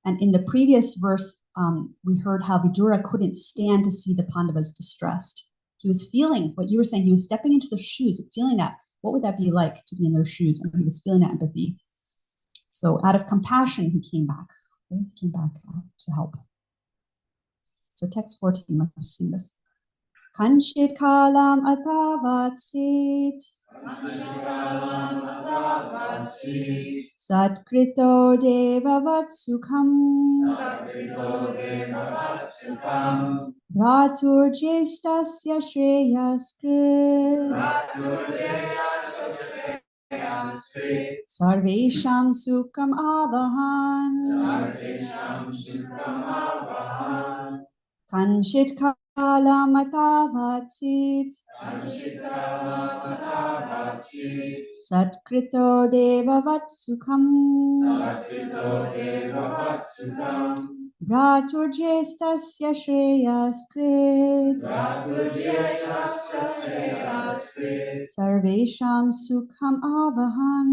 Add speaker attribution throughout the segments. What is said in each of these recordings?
Speaker 1: And in the previous verse, we heard how Vidura couldn't stand to see the Pandavas distressed. He was feeling what you were saying. He was stepping into their shoes, feeling that. What would that be like to be in their shoes? And he was feeling that empathy. So out of compassion, he came back. Okay? He came back to help. So text 14, let's sing this. Kanchit kalam atavatsit Satkrito devavat sukham Bhratur jeshtasya shreyaskrit Sarvesham sukham avahan Kanchit kalam atavatsit Satkrito devavat sukham Bhratur jeshtasya shreyaskrit Sarvesham sukham avahan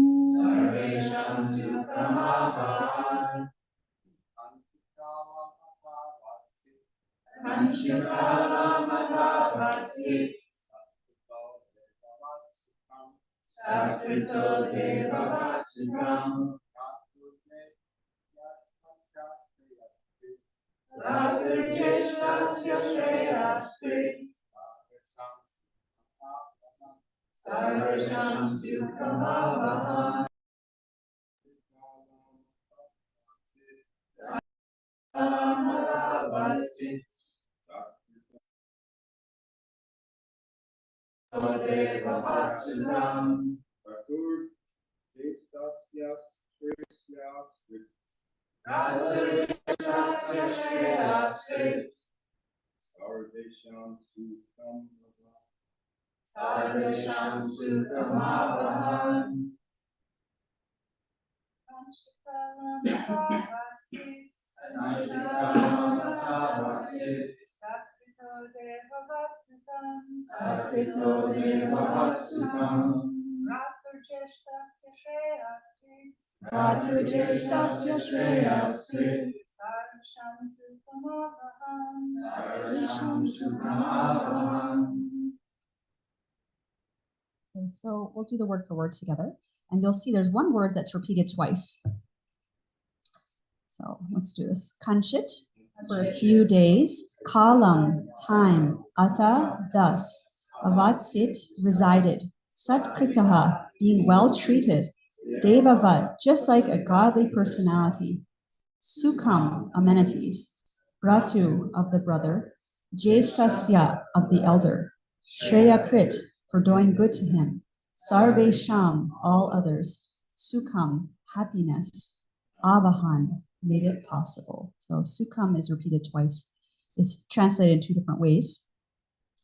Speaker 1: Okay, so we'll do the word for word together, and you'll see there's one word that's repeated twice. So let's do this. Kanchit, for a few days. Kalam, time. Ata, thus. Avatsit, resided. Satkritaha, being well treated. Devavat, just like a godly personality. Sukham, amenities. Bratu, of the brother. Jestasya, of the elder. Shreyakrit, for doing good to him. Sarve Sham, all others. Sukham, happiness. Avahan, made it possible. So sukham is repeated twice. It's translated in two different ways.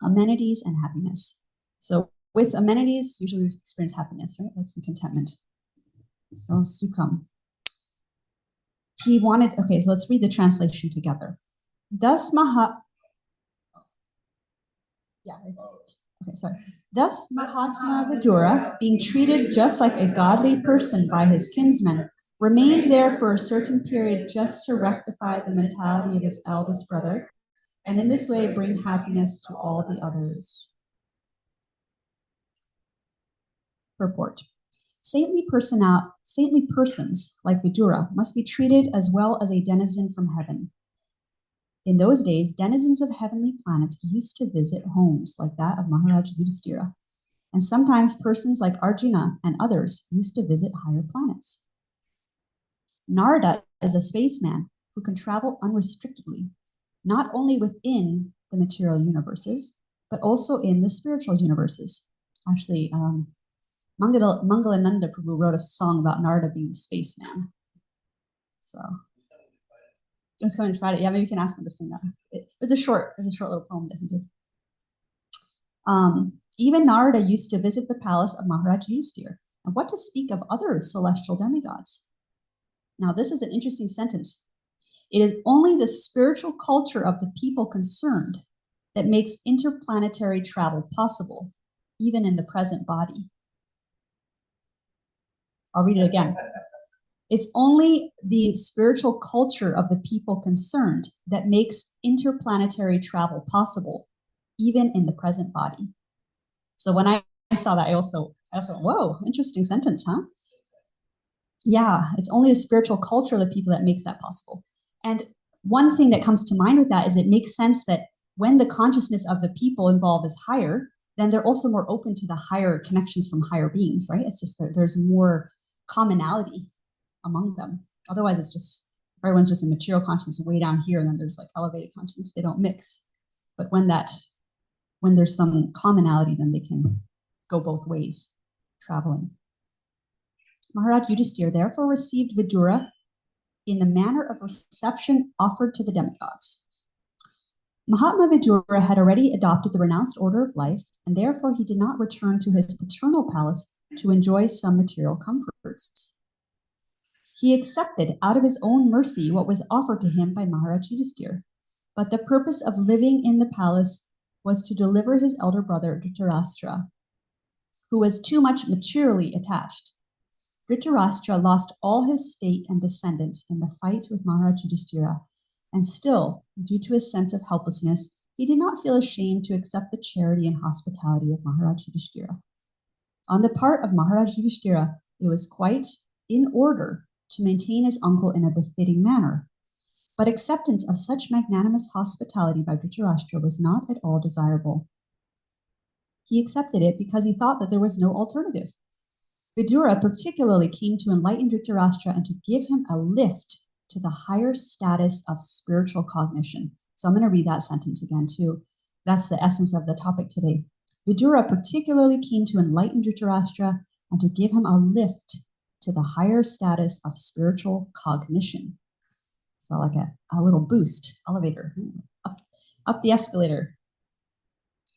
Speaker 1: Amenities and happiness. So with amenities, usually we experience happiness, right? Like some contentment. So sukham. He wanted, okay, so let's read the translation together. Thus Mahatma Vidura, being treated just like a godly person by his kinsmen, remained there for a certain period just to rectify the mentality of his eldest brother, and in this way bring happiness to all the others. Purport. Saintly persons like Vidura must be treated as well as a denizen from heaven. In those days, denizens of heavenly planets used to visit homes like that of Maharaj Yudhishthira, and sometimes persons like Arjuna and others used to visit higher planets. Narada is a spaceman who can travel unrestrictedly, not only within the material universes, but also in the spiritual universes. Actually, Mangalananda Prabhu wrote a song about Narada being a spaceman. So it's coming this Friday. Yeah, maybe you can ask him to sing that. It was a short little poem that he did. Even Narada used to visit the palace of Maharaj Yudhishthira, and what to speak of other celestial demigods. Now, this is an interesting sentence. It is only the spiritual culture of the people concerned that makes interplanetary travel possible, even in the present body. I'll read it again. It's only the spiritual culture of the people concerned that makes interplanetary travel possible, even in the present body. So when I saw that, I also whoa, interesting sentence, huh? Yeah, it's only the spiritual culture of the people that makes that possible. And one thing that comes to mind with that is it makes sense that when the consciousness of the people involved is higher, then they're also more open to the higher connections from higher beings, right? It's just that there's more commonality among them. Otherwise, it's just everyone's just a material consciousness way down here, and then there's like elevated consciousness. They don't mix. But when there's some commonality, then they can go both ways, traveling. Maharaj Yudhisthira therefore received Vidura in the manner of reception offered to the demigods. Mahatma Vidura had already adopted the renounced order of life, and therefore he did not return to his paternal palace to enjoy some material comforts. He accepted out of his own mercy what was offered to him by Maharaj Yudhisthira, but the purpose of living in the palace was to deliver his elder brother Dhritarashtra, who was too much materially attached. Dhritarashtra lost all his state and descendants in the fight with Maharaj Yudhisthira, and still, due to his sense of helplessness, he did not feel ashamed to accept the charity and hospitality of Maharaj Yudhisthira. On the part of Maharaj Yudhisthira, it was quite in order to maintain his uncle in a befitting manner, but acceptance of such magnanimous hospitality by Dhritarashtra was not at all desirable. He accepted it because he thought that there was no alternative. Vidura particularly came to enlighten Dhritarashtra and to give him a lift to the higher status of spiritual cognition. So I'm going to read that sentence again too. That's the essence of the topic today. Vidura particularly came to enlighten Dhritarashtra and to give him a lift to the higher status of spiritual cognition. So like a little boost, elevator, up the escalator.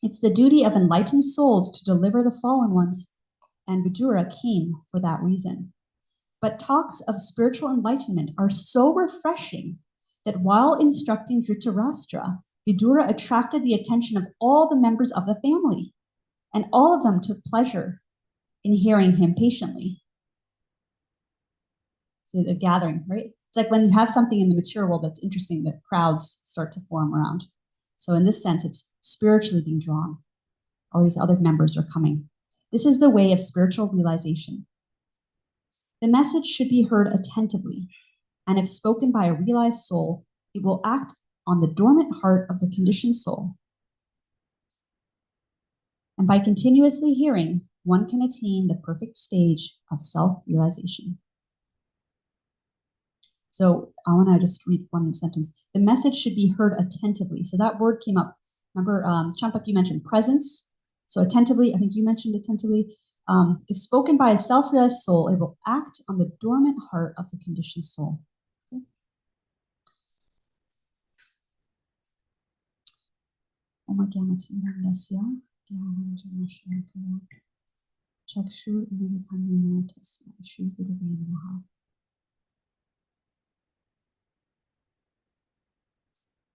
Speaker 1: It's the duty of enlightened souls to deliver the fallen ones, and Vidura came for that reason. But talks of spiritual enlightenment are so refreshing that while instructing Dhritarashtra, Vidura attracted the attention of all the members of the family, and all of them took pleasure in hearing him patiently. So the gathering, right? It's like when you have something in the material world that's interesting, that crowds start to form around. So in this sense, it's spiritually being drawn. All these other members are coming. This is the way of spiritual realization. The message should be heard attentively, and if spoken by a realized soul, it will act on the dormant heart of the conditioned soul. And by continuously hearing, one can attain the perfect stage of self-realization. So I want to just read one sentence. The message should be heard attentively. So that word came up. Remember, Champak, you mentioned presence. So attentively, I think you mentioned attentively. If spoken by a self-realized soul, it will act on the dormant heart of the conditioned soul. Okay.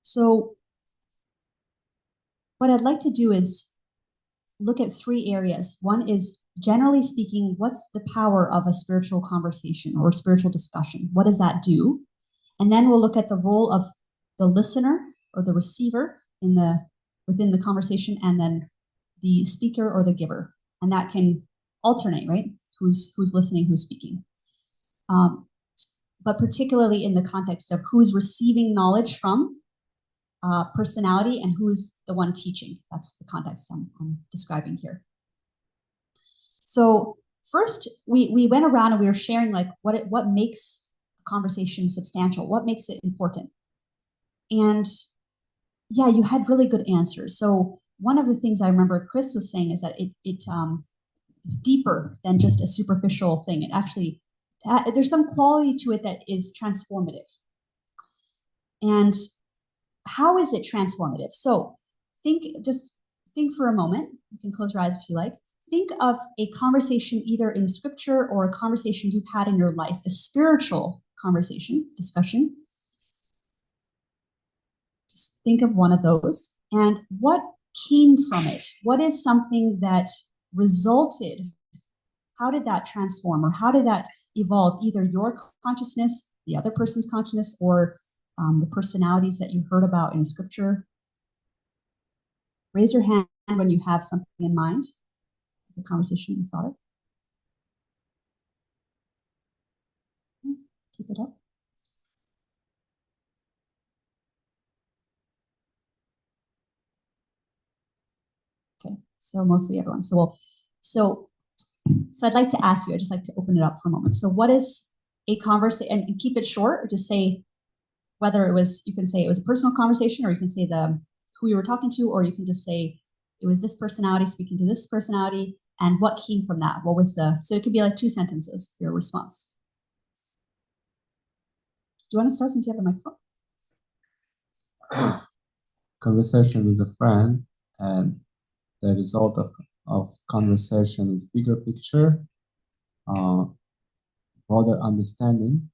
Speaker 1: So what I'd like to do is look at three areas. One is, generally speaking, what's the power of a spiritual conversation or spiritual discussion? What does that do? And then we'll look at the role of the listener or the receiver within the conversation, and then the speaker or the giver. And that can alternate, right? Who's listening, who's speaking. But particularly in the context of who's receiving knowledge from personality and who's the one teaching. That's the context I'm describing here. So first, we went around and we were sharing like what makes a conversation substantial, what makes it important. And yeah, you had really good answers. So one of the things I remember Chris was saying is that it's deeper than just a superficial thing. It actually, there's some quality to it that is transformative. And how is it transformative? So think for a moment. You can close your eyes if you like. Think of a conversation either in scripture or a conversation you've had in your life, a spiritual conversation, discussion. Just think of one of those and what came from it. What is something that resulted how did that transform, or how did that evolve either your consciousness, the other person's consciousness, or the personalities that you heard about in scripture? Raise your hand when you have something in mind, the conversation you thought of. Keep it up. Okay, so mostly everyone. So I'd like to ask you, I'd just like to open it up for a moment. So what is a conversation, and keep it short, or just say whether it was, you can say it was a personal conversation, or you can say who you were talking to, or you can just say it was this personality speaking to this personality, and what came from that. What was so it could be like 2 sentences, your response. Do you want to start since you have the microphone?
Speaker 2: Conversation with a friend, and the result of conversation is bigger picture, broader understanding,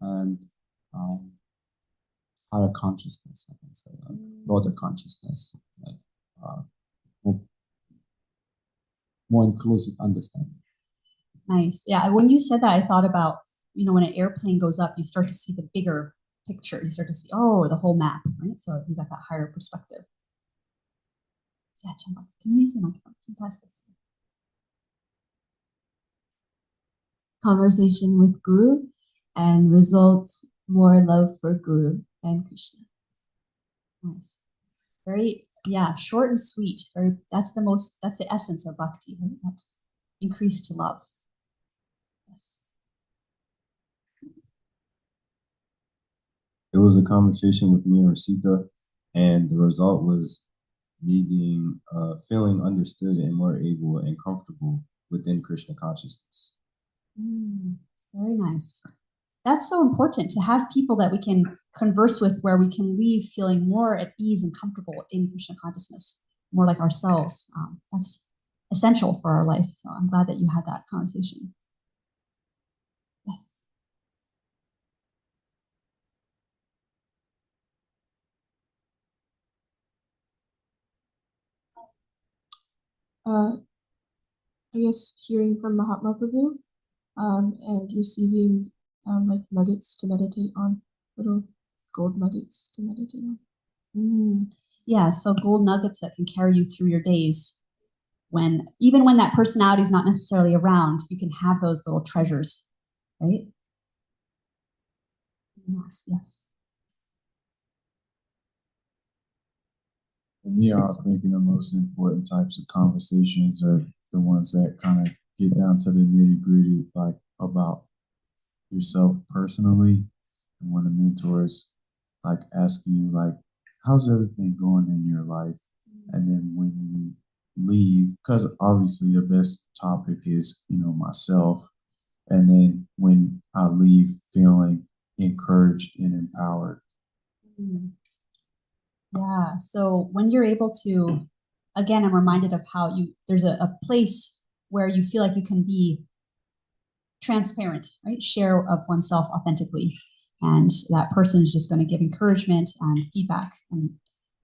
Speaker 2: and higher consciousness, I can say, like broader consciousness, like more inclusive understanding.
Speaker 1: Nice. Yeah, when you said that, I thought about, when an airplane goes up, you start to see the bigger picture. You start to see, the whole map, right? So you got that higher perspective. Yeah, Shyamala, can you use the microphone? Can you pass this?
Speaker 3: Conversation with Guru, and results more love for Guru and Krishna.
Speaker 1: Nice. Very, short and sweet. That's the essence of bhakti, right? That increased love. Yes.
Speaker 4: It was a conversation with me and Rasika, and the result was me being feeling understood and more able and comfortable within Krishna consciousness.
Speaker 1: Very nice. That's so important, to have people that we can converse with, where we can leave feeling more at ease and comfortable in Krishna consciousness, more like ourselves. That's essential for our life. So I'm glad that you had that conversation. Yes.
Speaker 3: I guess hearing from Mahatma Prabhu, and receiving like nuggets to meditate on, little gold nuggets to meditate on.
Speaker 1: Yeah, so gold nuggets that can carry you through your days. Even when that personality is not necessarily around, you can have those little treasures, right? Yes.
Speaker 4: For me, I was thinking the most important types of conversations are the ones that kind of get down to the nitty gritty, like about yourself personally. And when a mentor is like asking you, like, how's everything going in your life? And then when you leave, because obviously the best topic is, myself. And then when I leave feeling encouraged and empowered.
Speaker 1: Yeah, so when you're able to, again, I'm reminded of how there's a place where you feel like you can be transparent, right? Share of oneself authentically. And that person is just going to give encouragement and feedback, and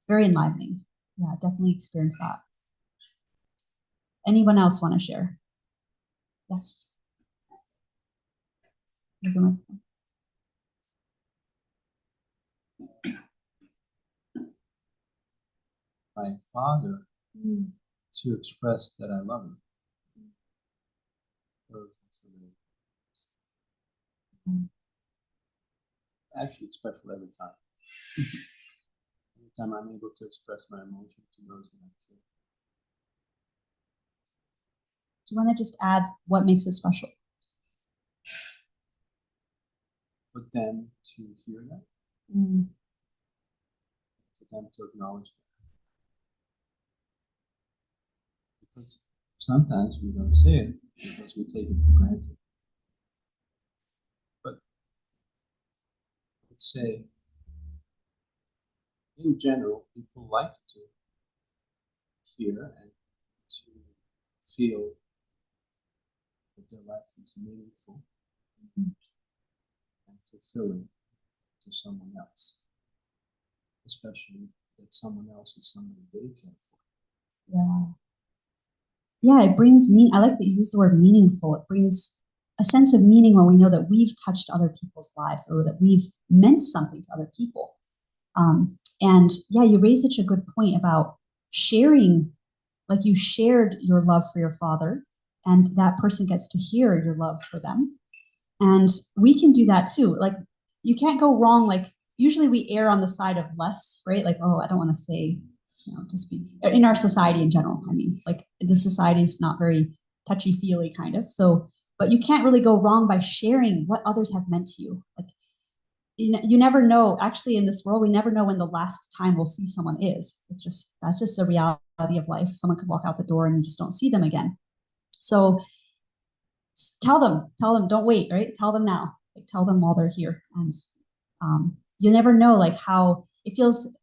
Speaker 1: very enlivening. Yeah, definitely experience that. Anyone else want to share? Yes.
Speaker 4: My father to express that I love him. Actually, it's special every time. Every time I'm able to express my emotion to those that I care.
Speaker 1: Do you want to just add what makes it special?
Speaker 4: For them to hear that. For them to acknowledge that. Because sometimes we don't say it because we take it for granted. But I would say, in general, people like to hear and to feel that their life is meaningful and fulfilling to someone else, especially that someone else is somebody they care for.
Speaker 1: Yeah. yeah, it brings me. I like that you use the word meaningful. It brings a sense of meaning when we know that we've touched other people's lives or that we've meant something to other people. And yeah, you raised such a good point about sharing, like you shared your love for your father, and that person gets to hear your love for them. And we can do that too. Like you can't go wrong. Like usually we err on the side of less, right? Like, oh, I don't want to say, just be in our society in general. I mean, like the society is not very touchy feely kind of. So, but you can't really go wrong by sharing what others have meant to you. Like you never know. Actually, in this world, we never know when the last time we'll see someone is. That's just the reality of life. Someone could walk out the door and you just don't see them again. So tell them, don't wait, right? Tell them now. Like, tell them while they're here. And you never know like how it feels.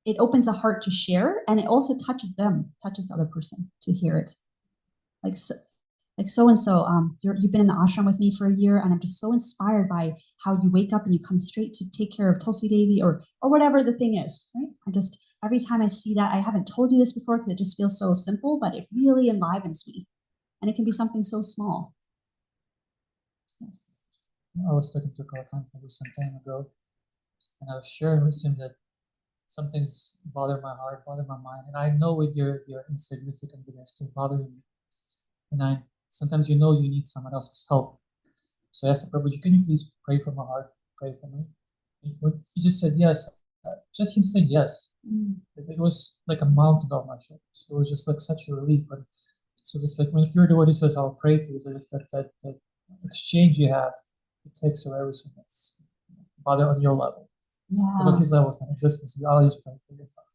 Speaker 1: It opens a heart to share, and it also touches them, touches the other person to hear it. Like so and so, you've been in the ashram with me for a year, and I'm just so inspired by how you wake up and you come straight to take care of Tulsi Devi or whatever the thing is, right? I just every time I see that, I haven't told you this before because it just feels so simple, but it really enlivens me, and it can be something so small. Yes.
Speaker 5: I was talking to Kalatan some time ago, and I was sharing with him that some things bother my heart, bother my mind, and I know with your insignificant, but they're still bothering me. And sometimes you need someone else's help. So I asked the Prabhuji, can you please pray for my heart, pray for me? He just said yes. Just him saying yes, it was like a mountain off my shoulders. It was just like such a relief. But so just like when you're the one who says, "I'll pray for you," that exchange you have, it takes away everything that's bother on your level. Because on his level is non-existence. You always pray for your thought.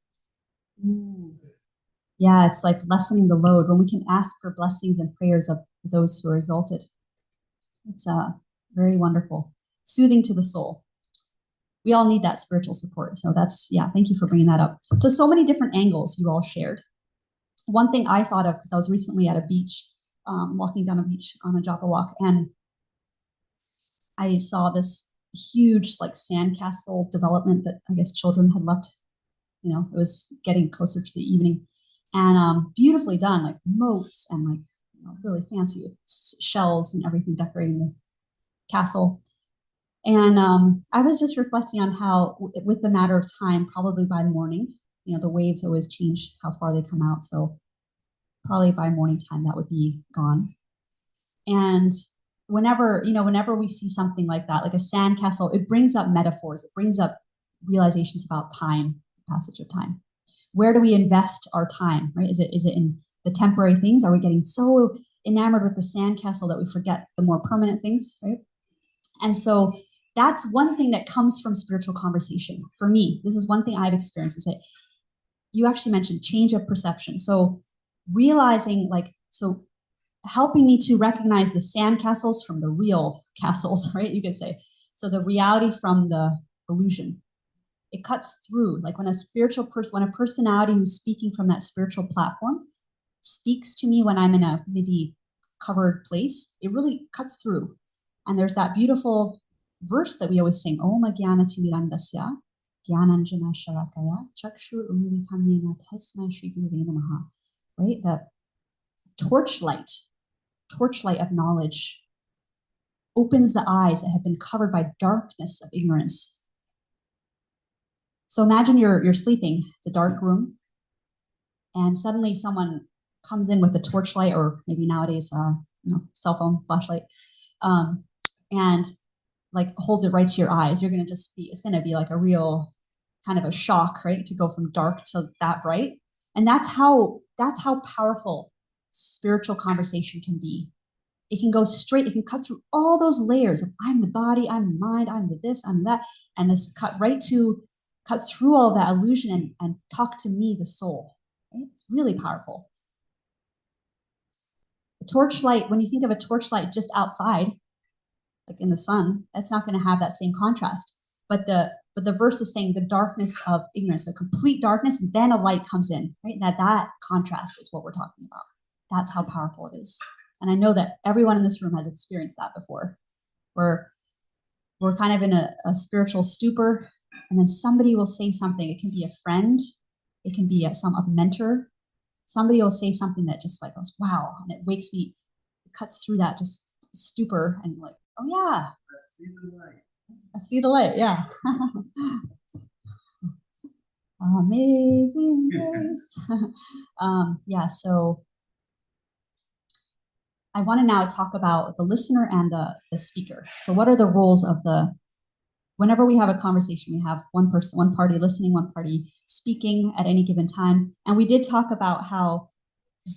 Speaker 1: Yeah, it's like lessening the load when we can ask for blessings and prayers of those who are exalted. It's very wonderful, soothing to the soul. We all need that spiritual support. So thank you for bringing that up. So many different angles you all shared. One thing I thought of, because I was recently at a beach, walking down a beach on a japa walk, and I saw this huge like sandcastle development that I guess children had left. It was getting closer to the evening, and beautifully done, like moats and like really fancy with shells and everything decorating the castle. And I was just reflecting on how, with the matter of time, probably by morning, the waves always change how far they come out. So probably by morning time, that would be gone. And whenever we see something like that, like a sandcastle, it brings up metaphors. It brings up realizations about time, the passage of time. Where do we invest our time, right? Is it in the temporary things? Are we getting so enamored with the sandcastle that we forget the more permanent things, right? And so that's one thing that comes from spiritual conversation. For me, this is one thing I've experienced, is that you actually mentioned change of perception. So realizing helping me to recognize the sandcastles from the real castles, right? You could say. So the reality from the illusion. It cuts through. Like when a personality who's speaking from that spiritual platform speaks to me when I'm in a maybe covered place, it really cuts through. And there's that beautiful verse that we always sing, Om Jnana Timirandasya, Jnananjana Sharakaya, Chakshur Umilitamena Tasmai Shri Gurave Namaha. Right? The torchlight of knowledge opens the eyes that have been covered by darkness of ignorance. So imagine you're sleeping, it's a dark room, and suddenly someone comes in with a torchlight, or maybe nowadays, cell phone flashlight, and like holds it right to your eyes. It's going to be like a real kind of a shock, right? To go from dark to that bright. And that's how powerful spiritual conversation can be. It can go straight, it can cut through all those layers of I'm the body, I'm the mind, I'm the this, I'm that, and this cut through all of that illusion and talk to me, the soul. Right? It's really powerful. A torchlight, when you think of a torchlight just outside, like in the sun, that's not going to have that same contrast. But the verse is saying the darkness of ignorance, the complete darkness, and then a light comes in, right? That contrast is what we're talking about. That's how powerful it is. And I know that everyone in this room has experienced that before, where we're kind of in a spiritual stupor, and then somebody will say something. It can be a friend, it can be a mentor, somebody will say something that just like goes, wow, and it wakes me, it cuts through that just stupor and like, oh yeah, I see the light, yeah. Amazing grace. Yeah, so I want to now talk about the listener and the speaker. So what are the roles of whenever we have a conversation, we have one person, one party listening, one party speaking at any given time. And we did talk about how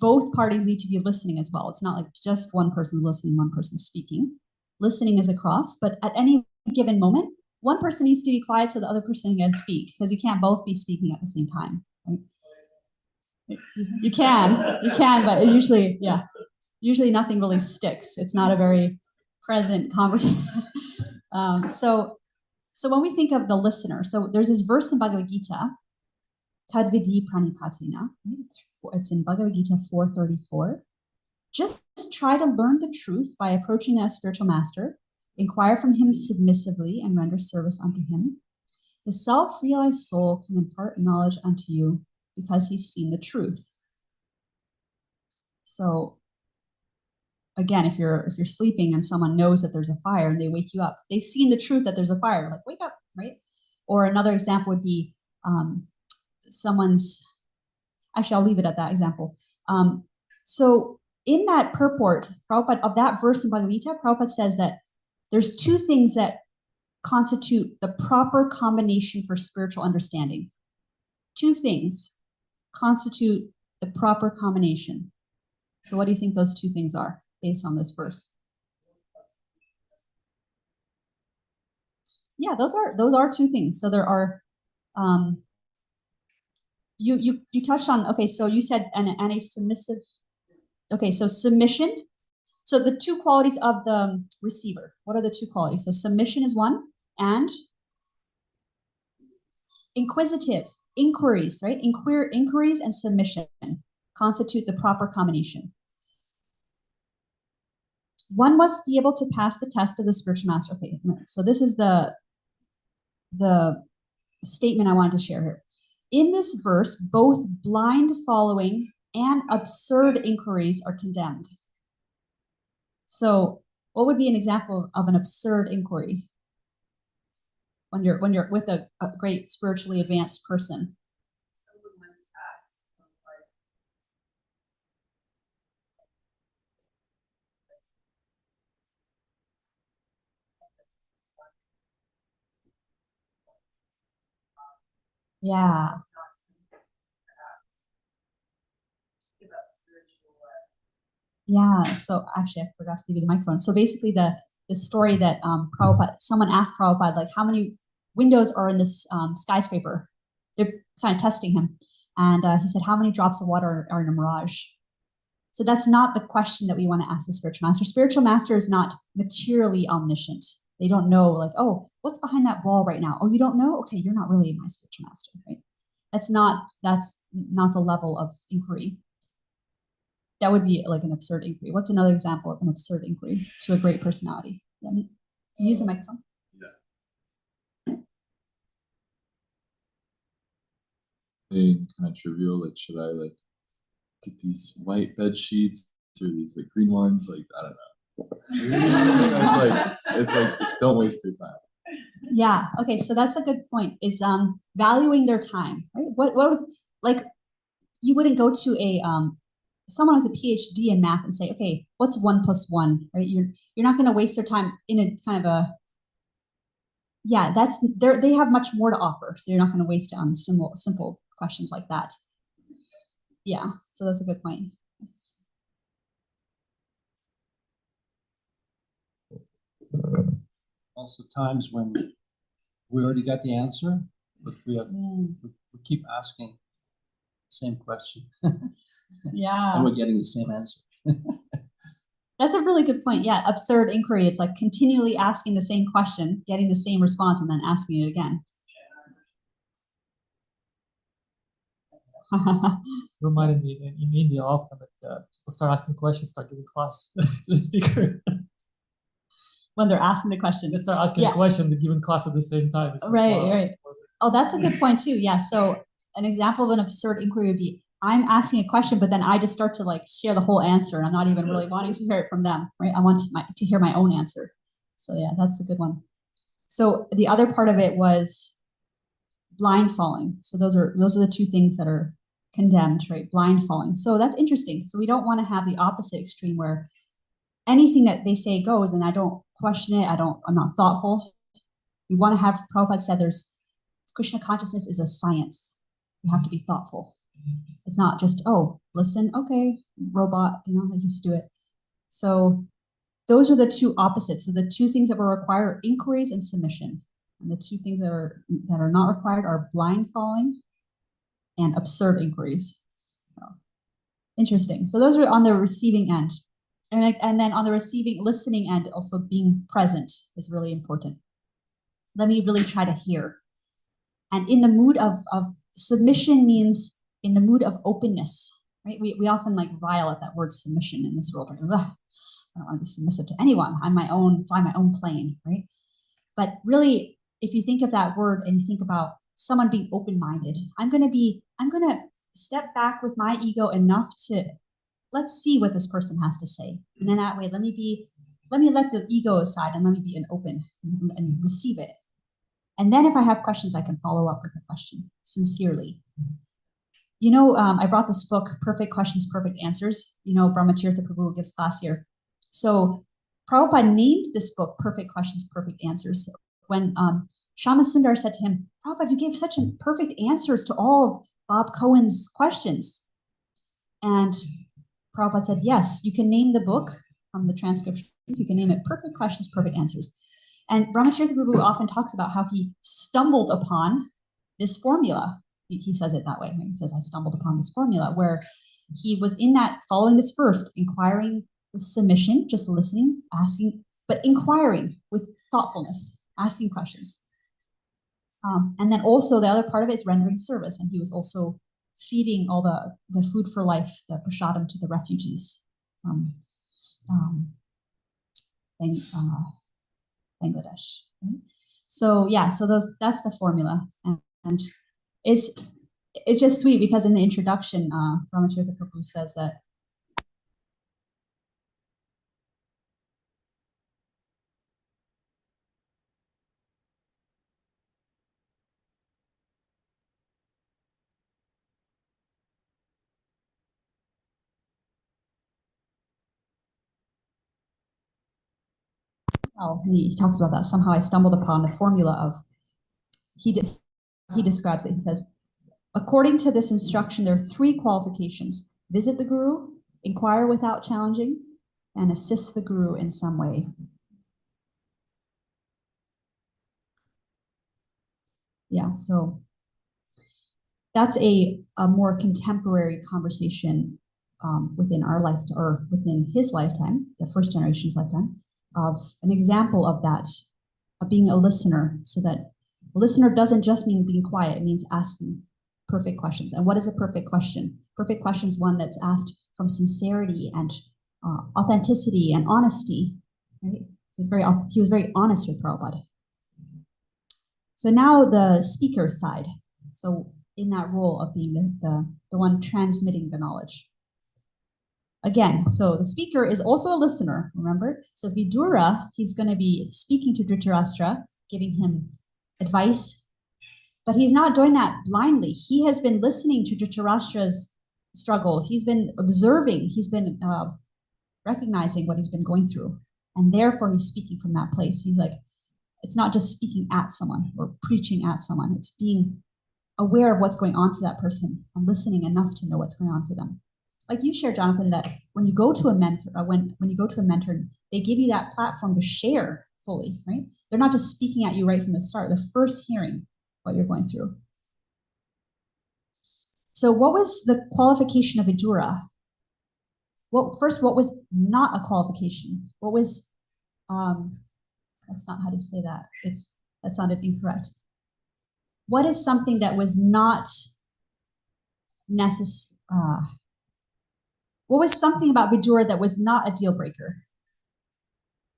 Speaker 1: both parties need to be listening as well. It's not like just one person's listening, one person's speaking. Listening is across, but at any given moment, one person needs to be quiet so the other person can speak, because you can't both be speaking at the same time, right? You can, but usually nothing really sticks. It's not a very present conversation. So when we think of the listener, so there's this verse in Bhagavad Gita, Tadvidi Pranipatina. It's in Bhagavad Gita 4:34. Just try to learn the truth by approaching a spiritual master, inquire from him submissively, and render service unto him. The self-realized soul can impart knowledge unto you because he's seen the truth. So again, if you're sleeping and someone knows that there's a fire and they wake you up, they've seen the truth that there's a fire, like wake up, right? Or another example would be actually I'll leave it at that example. So in that purport, Prabhupada, of that verse in Bhagavad Gita, Prabhupada says that there's two things that constitute the proper combination for spiritual understanding. Two things constitute the proper combination. So what do you think those two things are based on this verse? Yeah, those are two things. So there are, you touched on, okay, so you said and a submissive, okay, so submission. So the two qualities of the receiver, what are the two qualities? So submission is one, and inquisitive, inquiries, right? Inquiries and submission constitute the proper combination. One must be able to pass the test of the spiritual master. Okay, so this is the statement I wanted to share here. In this verse, both blind following and absurd inquiries are condemned. So what would be an example of an absurd inquiry when you're with a great spiritually advanced person?
Speaker 6: Someone once asked,
Speaker 1: Yeah. Yeah, so actually I forgot to give you the microphone. So basically the story that Prabhupada, someone asked Prabhupada, like, how many windows are in this skyscraper? They're kind of testing him. And he said, how many drops of water are in a mirage? So that's not the question that we want to ask the spiritual master. Spiritual master is not materially omniscient. They don't know, like, oh, what's behind that wall right now? Oh, you don't know? Okay, you're not really my spiritual master, right? That's not the level of inquiry. That would be like an absurd inquiry. What's another example of an absurd inquiry to a great personality? Can you use the microphone?
Speaker 4: Kind of trivial, like, should I like get these white bed sheets or these like green ones? Like, I don't know. it's like just don't waste your time.
Speaker 1: Yeah. Okay. So that's a good point. Is valuing their time, right? What would, like, you wouldn't go to a someone with a PhD in math and say, okay, what's 1 + 1, right? You're not going to waste their time in a kind of a, yeah, they have much more to offer. So you're not going to waste it on simple questions like that. Yeah. So that's a good point.
Speaker 7: Also times when we already got the answer, but we keep asking the same question.
Speaker 1: Yeah.
Speaker 7: And we're getting the same answer.
Speaker 1: That's a really good point. Yeah, absurd inquiry. It's like continually asking the same question, getting the same response, and then asking it again.
Speaker 5: Reminded me in India often that people start asking questions, start giving class to the speaker.
Speaker 1: When they're asking the question.
Speaker 5: They start asking a question, they're giving class at the same time. It's like,
Speaker 1: right,
Speaker 5: wow,
Speaker 1: right. Oh, that's a good point too. Yeah. So an example of an absurd inquiry would be, I'm asking a question, but then I just start to like share the whole answer, and I'm not even really wanting to hear it from them, right? I want to hear my own answer. So yeah, that's a good one. So the other part of it was blind falling. So those are the two things that are condemned, right? Blind falling. So that's interesting. So we don't want to have the opposite extreme where anything that they say goes, and I don't question it. I'm not thoughtful. We want to have, Prabhupada said, Krishna consciousness is a science. You have to be thoughtful. It's not just, oh, listen, okay, robot, I just do it. So those are the two opposites. So the two things that were required are inquiries and submission. And the two things that are not required are blind following and absurd inquiries. So, interesting. So those are on the receiving end. And then on the listening end, also being present is really important. Let me really try to hear. And in the mood of submission means in the mood of openness, right? We often like rile at that word submission in this world. I don't want to be submissive to anyone. I'm fly my own plane, right? But really, if you think of that word and you think about someone being open-minded, I'm going to step back with my ego enough to, let's see what this person has to say. And then that way, let me let the ego aside and let me be open and receive it. And then if I have questions, I can follow up with a question sincerely. I brought this book, Perfect Questions, Perfect Answers. Brahmatirtha Prabhu gives class here. So Prabhupada named this book Perfect Questions, Perfect Answers. When Shama Sundar said to him, Prabhupada, you gave such perfect answers to all of Bob Cohen's questions. And Prabhupada said, yes, you can name the book from the transcriptions. You can name it Perfect Questions, Perfect Answers. And Brahmatirtha Prabhu often talks about how he stumbled upon this formula. He says it that way. Right? He says, I stumbled upon this formula, where he was in that, following this first, inquiring with submission, just listening, asking, but inquiring with thoughtfulness, asking questions. And then also the other part of it is rendering service. And he was also feeding all the food for life, the prasadam, to the refugees from Bangladesh. Right? So yeah, that's the formula. And it's just sweet because in the introduction, Brahmatirtha Prabhu says that he talks about that. Somehow I stumbled upon the formula of, he describes it. He says, according to this instruction, there are 3 qualifications: visit the Guru, inquire without challenging, and assist the Guru in some way. Yeah, so that's a more contemporary conversation within our life, or within his lifetime, the first generation's lifetime, of an example of that, of being a listener, so that a listener doesn't just mean being quiet, it means asking perfect questions. And what is a perfect question? Perfect question is one that's asked from sincerity and authenticity and honesty. Right? He was very honest with Prabhupada. So now the speaker side. So in that role of being the one transmitting the knowledge. Again, so the speaker is also a listener, remember? So Vidura, he's going to be speaking to Dhritarashtra, giving him advice, but he's not doing that blindly. He has been listening to Dhritarashtra's struggles. He's been observing, he's been recognizing what he's been going through. And therefore he's speaking from that place. He's like, it's not just speaking at someone or preaching at someone. It's being aware of what's going on for that person and listening enough to know what's going on for them. Like you shared, Jonathan, that when you go to a mentor, when you go to a mentor, they give you that platform to share fully, right? They're not just speaking at you right from the start. They're first hearing what you're going through. So what was the qualification of Vidura? Well, first, what was not a qualification? What was, that's not how to say that. That sounded incorrect. What is something that was not necessary? What was something about Vidura that was not a deal breaker?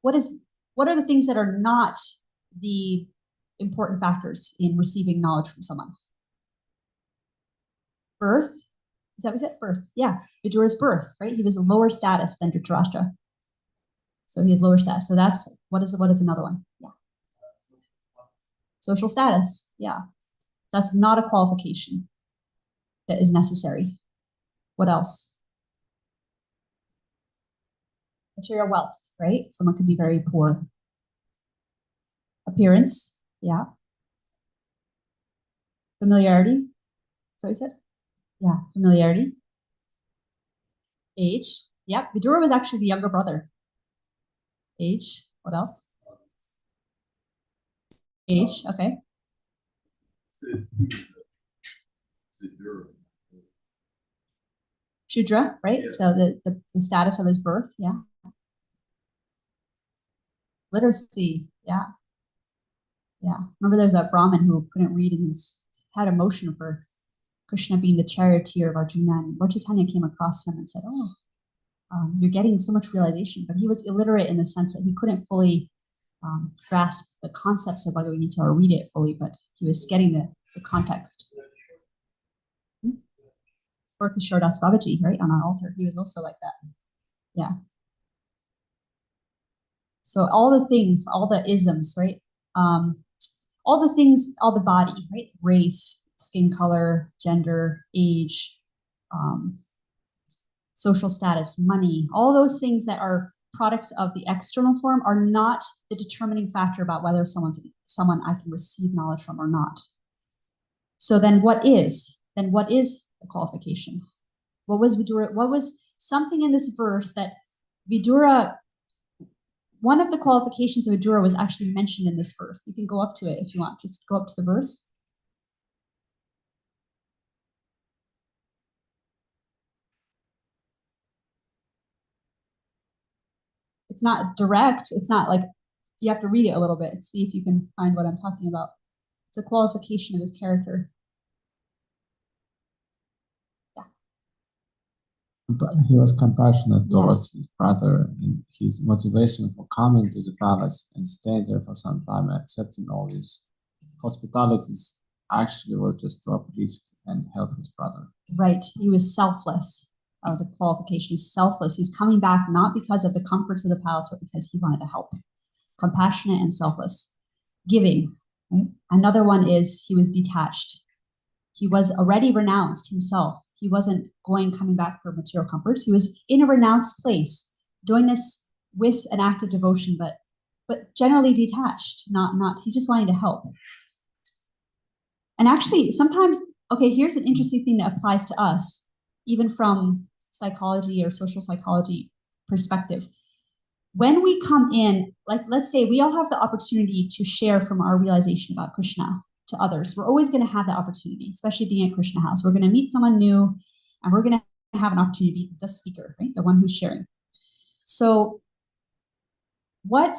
Speaker 1: What are the things that are not the important factors in receiving knowledge from someone? Birth, Is that what you said? Birth. Yeah. Vidura's birth, right? He was a lower status than Dhritarashtra. So he has lower status. So that's what is another one? Yeah. Social status. Yeah. That's not a qualification that is necessary. What else? Material wealth, right? Someone could be very poor. Appearance. Yeah. Familiarity. So you said? Yeah. Familiarity. Age. Yep. Vidura was actually the younger brother. Age. What else? Age. Okay. Shudra, right? Yeah. So the status of his birth, yeah. Literacy, yeah. Yeah. Remember there's a Brahmin who couldn't read and had emotion for Krishna being the charioteer of Arjuna. And Lord Chaitanya came across him and said, you're getting so much realization. But he was illiterate in the sense that he couldn't fully grasp the concepts of Bhagavad Gita or read it fully, but he was getting the context. Or Kishore Das Babaji, right, on our altar. He was also like that. Yeah. So all the things, all the isms, right? All the things, all the body, right? Race, skin color, gender, age, social status, money, all those things that are products of the external form are not the determining factor about whether someone I can receive knowledge from or not. So then what is? Then what is the qualification? What was Vidura? What was something in this verse that Vidura, one of the qualifications of Vidura was actually mentioned in this verse. You can go up to it if you want. Just go up to the verse. It's not direct. It's not like, you have to read it a little bit and see if you can find what I'm talking about. It's a qualification of his character. Yeah.
Speaker 2: But he was compassionate towards his brother, and his motivation for coming to the palace and staying there for some time, accepting all his hospitalities, actually was just to uplift and help his brother.
Speaker 1: Right. He was selfless. That was a qualification. He's selfless. He's coming back not because of the comforts of the palace, but because he wanted to help. Compassionate and selfless. Giving. Right? Another one is he was detached. He was already renounced himself. He wasn't coming back for material comforts. He was in a renounced place, doing this with an act of devotion, but generally detached. Not. He's just wanting to help. And actually, sometimes, okay, here's an interesting thing that applies to us, even from psychology or social psychology perspective. When we come in, like, let's say we all have the opportunity to share from our realization about Krishna to others. We're always going to have that opportunity, especially being at Krishna House. We're going to meet someone new, and we're going to have an opportunity to be the speaker, right? The one who's sharing. So what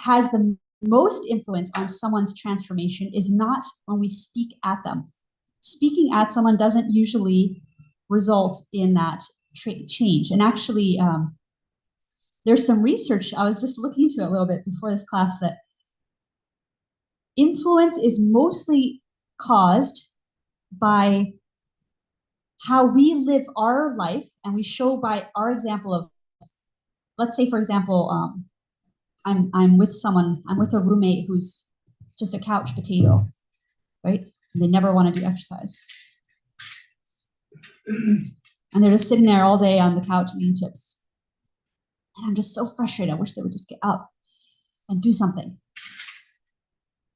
Speaker 1: has the most influence on someone's transformation is not when we speak at them. Speaking at someone doesn't usually result in that change. And actually, there's some research, I was just looking into it a little bit before this class, that influence is mostly caused by how we live our life, and we show by our example of, let's say, for example, I'm with a roommate who's just a couch potato, right? And they never want to do exercise. And they're just sitting there all day on the couch eating chips. And I'm just so frustrated. I wish they would just get up and do something.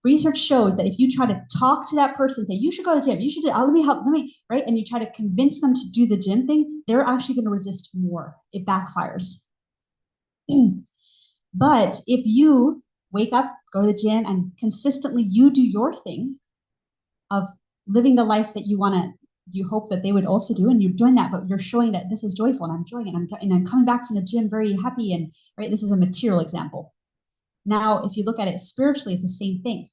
Speaker 1: Research shows that if you try to talk to that person and say, you should go to the gym, you should do, let me help, right? And you try to convince them to do the gym thing, they're actually going to resist more. It backfires. But if you wake up, go to the gym, and consistently you do your thing of living the life that you hope that they would also do, and you're doing that, but you're showing that this is joyful and I'm enjoying it, and I'm coming back from the gym very happy, and right, this is a material example. Now, if you look at it spiritually, it's the same thing.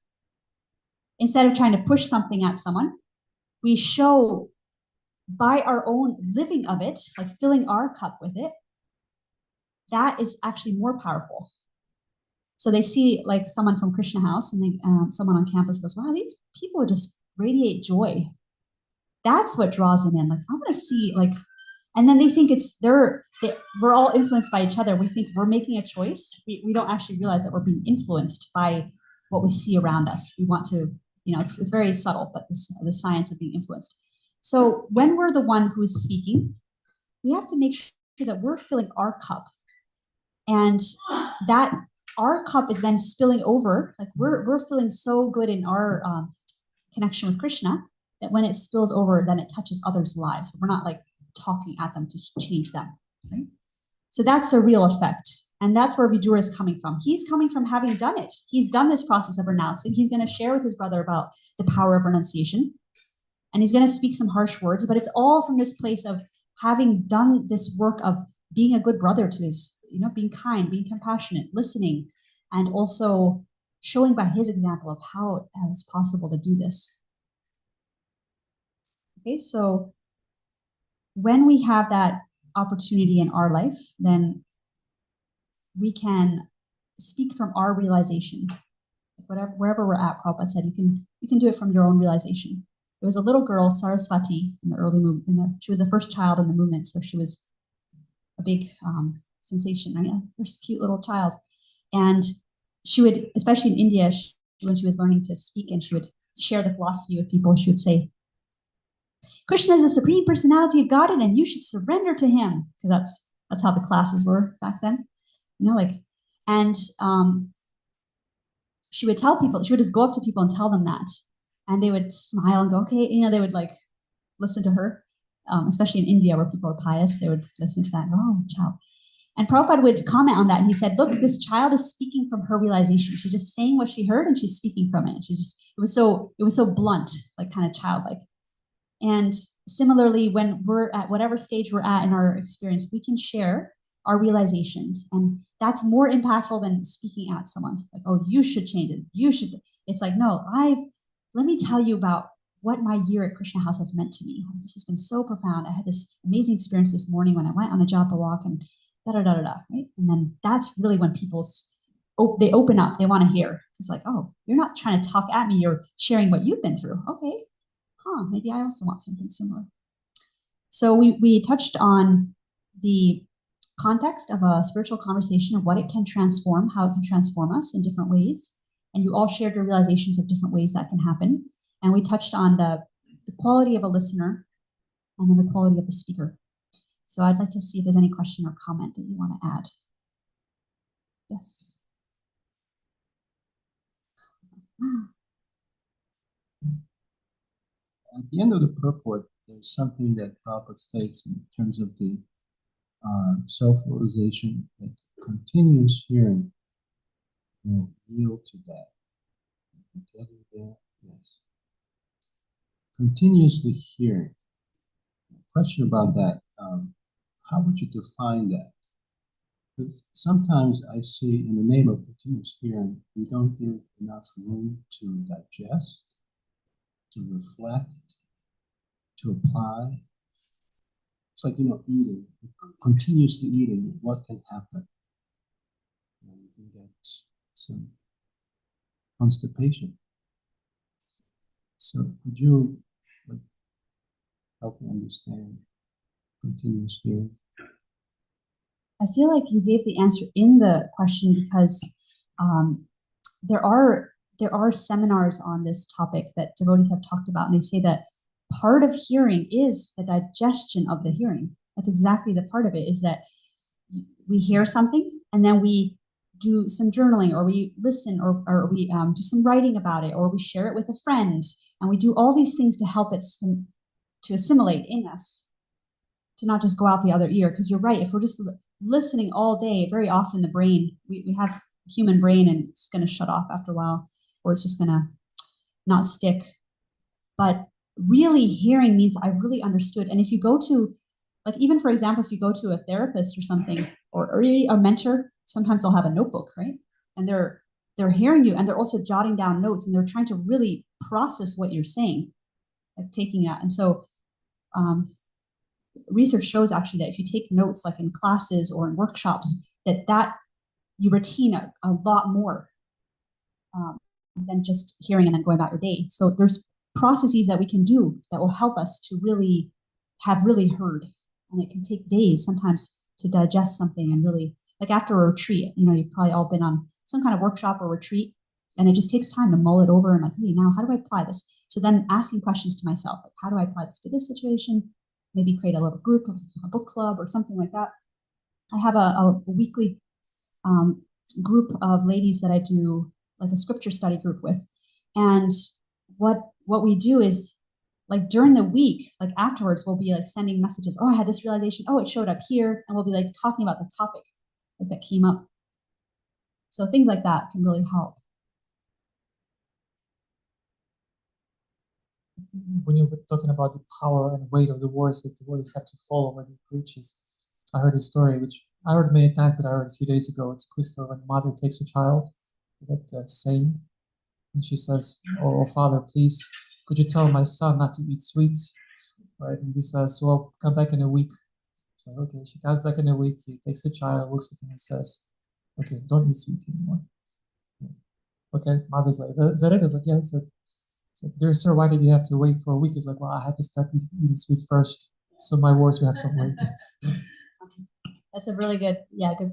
Speaker 1: Instead of trying to push something at someone, we show by our own living of it, like filling our cup with it, that is actually more powerful. So they see like someone from Krishna House, and someone on campus goes, wow, these people just radiate joy. That's what draws them in. Like, I want to see, like, and then they think we're all influenced by each other. We think we're making a choice. We don't actually realize that we're being influenced by what we see around us. We want to, it's very subtle, but the science of being influenced. So when we're the one who's speaking, we have to make sure that we're filling our cup, and that our cup is then spilling over. Like we're feeling so good in our connection with Krishna that when it spills over, then it touches others' lives. We're not like talking at them to change them, right? So that's the real effect. And that's where Vidura is coming from. He's coming from having done it. He's done this process of renouncing. He's going to share with his brother about the power of renunciation. And he's going to speak some harsh words, but it's all from this place of having done this work of being a good brother to his, being kind, being compassionate, listening, and also showing by his example of how it's possible to do this. Okay, so when we have that opportunity in our life, then we can speak from our realization. Like wherever we're at, Prabhupada said, you can do it from your own realization. There was a little girl, Saraswati, in the early movement. She was the first child in the movement, so she was a big sensation, right? First cute little child. And she would, especially in India, when she was learning to speak and she would share the philosophy with people, she would say, Krishna is the supreme personality of Godhead and you should surrender to him. Because that's how the classes were back then. And she would tell people, she would just go up to people and tell them that. And they would smile and go, okay, they would like listen to her, especially in India where people are pious, they would listen to that and go, oh, child. And Prabhupada would comment on that. And he said, look, this child is speaking from her realization. She's just saying what she heard and she's speaking from it. It was so blunt, like kind of childlike. And similarly, when we're at whatever stage we're at in our experience, we can share our realizations. And that's more impactful than speaking at someone like, oh, you should change it. You should. It's like, no, let me tell you about what my year at Krishna House has meant to me. This has been so profound. I had this amazing experience this morning when I went on a japa walk and da-da-da-da-da, right? And then that's really when they open up, they want to hear. It's like, oh, you're not trying to talk at me, you're sharing what you've been through. Okay, maybe I also want something similar. So we touched on the context of a spiritual conversation of what it can transform, how it can transform us in different ways. And you all shared your realizations of different ways that can happen. And we touched on the quality of a listener and then the quality of the speaker. So I'd like to see if there's any question or comment that you want to add. Yes.
Speaker 7: At the end of the purport, there's something that Prabhupada states in terms of the self-realization that continuous hearing will yield to that. Getting there, yes. Continuously hearing. Question about that. How would you define that? Because sometimes I see in the name of continuous hearing, we don't give enough room to digest, to reflect, to apply. It's like, eating, continuously eating, what can happen? You can get some constipation. So could you help me understand continuous hearing?
Speaker 1: I feel like you gave the answer in the question because there are seminars on this topic that devotees have talked about, and they say that part of hearing is the digestion of the hearing. That's exactly the part of it, is that we hear something and then we do some journaling, or we listen, or we do some writing about it, or we share it with a friend, and we do all these things to help it to assimilate in us, to not just go out the other ear. Because you're right, if we're just listening all day, very often the brain, we have human brain and it's going to shut off after a while, or it's just going to not stick. But really hearing means I really understood. And if you go to, like, even for example, if you go to a therapist or something, or a mentor, sometimes they'll have a notebook, right? And they're hearing you, and they're also jotting down notes, and they're trying to really process what you're saying, like taking that. And so research shows actually that if you take notes, like in classes or in workshops, that you retain a lot more than just hearing and then going about your day. So there's processes that we can do that will help us to really have really heard. And it can take days sometimes to digest something and really, like after a retreat, you've probably all been on some kind of workshop or retreat, and it just takes time to mull it over and like, hey, now how do I apply this? So then asking questions to myself, like, how do I apply this to this situation? Maybe create a little group of a book club or something like that. I have a weekly group of ladies that I do like a scripture study group with. And what we do is like during the week, like afterwards, we'll be like sending messages. Oh, I had this realization. Oh, it showed up here. And we'll be like talking about the topic like that came up. So things like that can really help.
Speaker 5: When you were talking about the power and weight of the words that the words have to follow when he preaches, I heard a story which I heard many times, but I heard a few days ago. It's Crystal, when mother takes her child to that saint, and she says, "Oh, Father, please, could you tell my son not to eat sweets?" Right? And he says, "Well, come back in a week." So okay, she comes back in a week. He takes the child, looks at him, and says, "Okay, don't eat sweets anymore." Okay, mother's like, "Is that it?" I was like, "Yeah." So, "Dear sir, why did you have to wait for a week?" He's like, "Well, I had to start eating sweets first, so my words would have some weight."
Speaker 1: That's a really good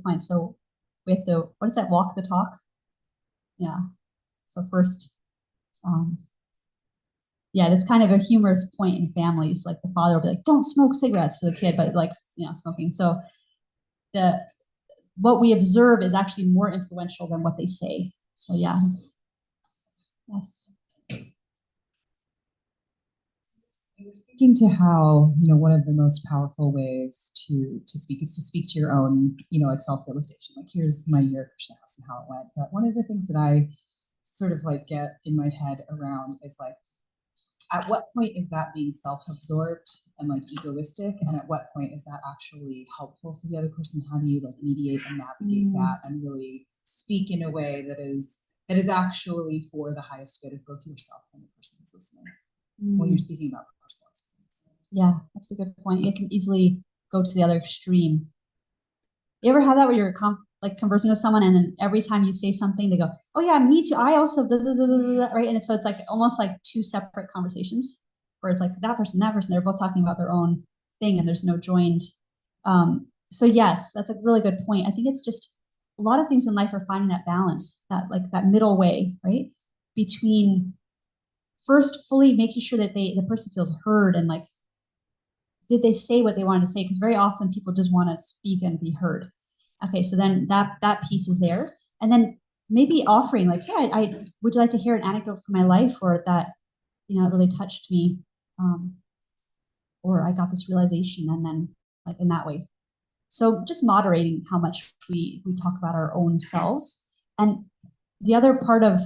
Speaker 1: point. So we have to, what is that, walk the talk? Yeah. So first, that's kind of a humorous point in families. Like the father will be like, "Don't smoke cigarettes" to the kid, but like, smoking. So what we observe is actually more influential than what they say. So yes.
Speaker 8: Speaking to how, one of the most powerful ways to speak is to speak to your own, like self-realization. Like, here's my year at Krishna House and how it went. But one of the things that I sort of like get in my head around is like, at what point is that being self-absorbed and like egoistic? And at what point is that actually helpful for the other person? How do you like mediate and navigate that and really speak in a way that is actually for the highest good of both yourself and the person who's listening when you're speaking about personal experience?
Speaker 1: Yeah, that's a good point. It can easily go to the other extreme. You ever have that where you're conversing with someone, and then every time you say something, they go, "Oh yeah, me too. I also," right? And so it's like almost like two separate conversations, where it's like that person, they're both talking about their own thing, and there's no joined. So yes, that's a really good point. I think it's just a lot of things in life are finding that balance, that middle way, right? Between first fully making sure that the person feels heard and like, did they say what they wanted to say? Because very often people just want to speak and be heard. Okay, so then that piece is there. And then maybe offering like, "Hey, I would you like to hear an anecdote from my life, or that, it really touched me, or I got this realization," and then like in that way. So just moderating how much we talk about our own selves. And the other part of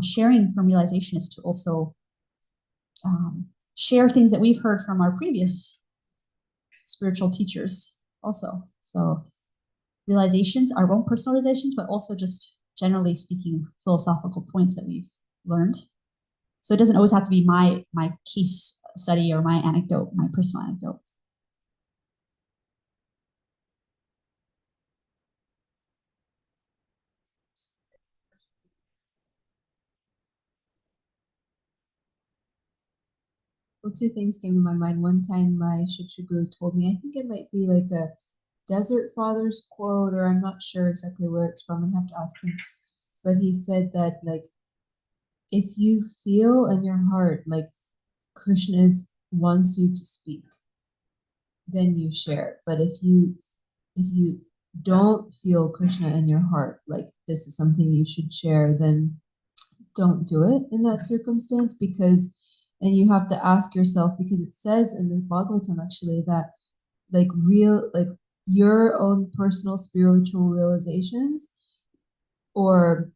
Speaker 1: sharing from realization is to also share things that we've heard from our previous spiritual teachers also. So realizations, our own personal realizations, but also just generally speaking, philosophical points that we've learned. So it doesn't always have to be my case study or my anecdote, my personal anecdote.
Speaker 3: Well, two things came to my mind. One time my Shiksha Guru told me, I think it might be like a Desert Fathers quote, or I'm not sure exactly where it's from. I have to ask him. But he said that like, if you feel in your heart like Krishna wants you to speak, then you share. But if you don't feel Krishna in your heart, like this is something you should share, then don't do it in that circumstance. And you have to ask yourself, because it says in the Bhagavatam actually that like your own personal spiritual realizations, or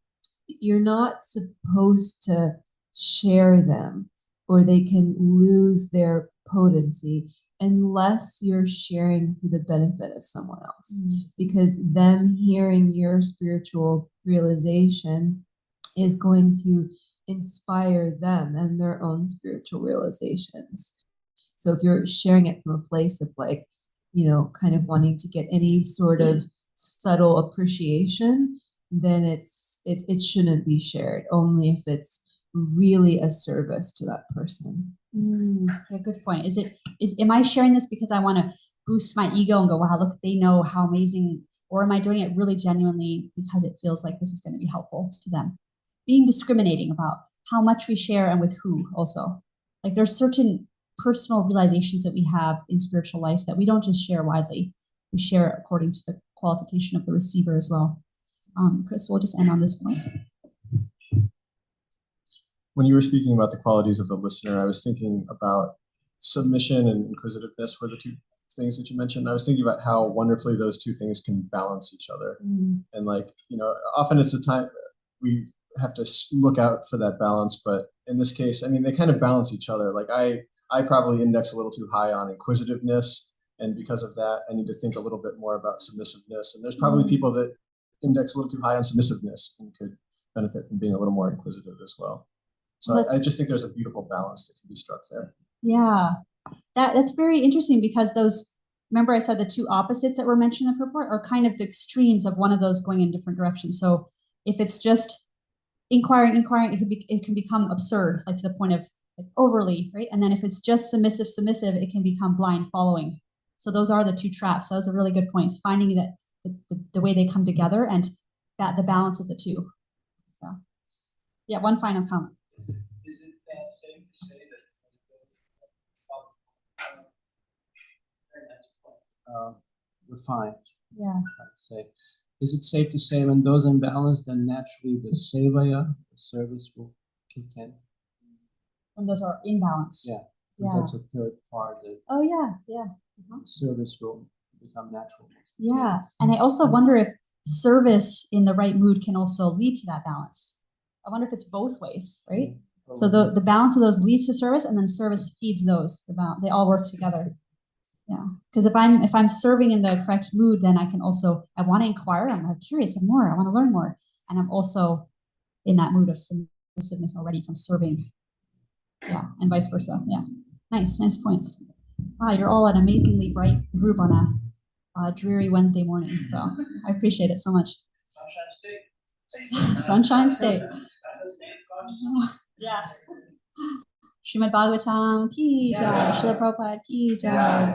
Speaker 3: you're not supposed to share them, or they can lose their potency unless you're sharing for the benefit of someone else. Because them hearing your spiritual realization is going to inspire them and their own spiritual realizations. So if you're sharing it from a place of like, kind of wanting to get any sort of subtle appreciation, then it shouldn't be shared, only if it's really a service to that person?
Speaker 1: Yeah, good point. Am I sharing this because I want to boost my ego and go, wow, look, they know how amazing, or am I doing it really genuinely because it feels like this is going to be helpful to them? Being discriminating about how much we share and with who also. Like there's certain personal realizations that we have in spiritual life that we don't just share widely. We share according to the qualification of the receiver as well. Chris, we'll just end on this point.
Speaker 9: When you were speaking about the qualities of the listener, I was thinking about submission and inquisitiveness were the two things that you mentioned. I was thinking about how wonderfully those two things can balance each other. And often it's a time we have to look out for that balance, but in this case, I mean, they kind of balance each other. Like I probably index a little too high on inquisitiveness, and because of that, I need to think a little bit more about submissiveness. And there's probably people that index a little too high on submissiveness and could benefit from being a little more inquisitive as well. So I just think there's a beautiful balance that can be struck there.
Speaker 1: Yeah, that's very interesting because remember I said the two opposites that were mentioned in the report are kind of the extremes of one of those going in different directions. So if it's just inquiring, it can become absurd, like to the point of like overly, right? And then if it's just submissive, it can become blind following. So those are the two traps. That was a really good point. Finding that the way they come together and the balance of the two. So yeah, one final comment.
Speaker 10: Is it safe to say that
Speaker 7: refined?
Speaker 1: Yeah.
Speaker 7: I'd say. Is it safe to say when those imbalance, then naturally the sevaya, the service, will kick in?
Speaker 1: When those are in balance.
Speaker 7: Yeah. Because that's a third part that service will become natural.
Speaker 1: Yeah. And I also wonder if service in the right mood can also lead to that balance. I wonder if it's both ways, right? So the balance of those leads to service, and then service feeds those. They all work together. Yeah, because if I'm serving in the correct mood, then I want to inquire. I'm like curious and more. I want to learn more, and I'm also in that mood of submissiveness already from serving. Yeah, and vice versa. Yeah, nice points. Wow, you're all an amazingly bright group on a dreary Wednesday morning. So I appreciate it so much. Sunshine State. Yeah. Srimad Bhagavatam ki jai, Srila Prabhupada ki jai.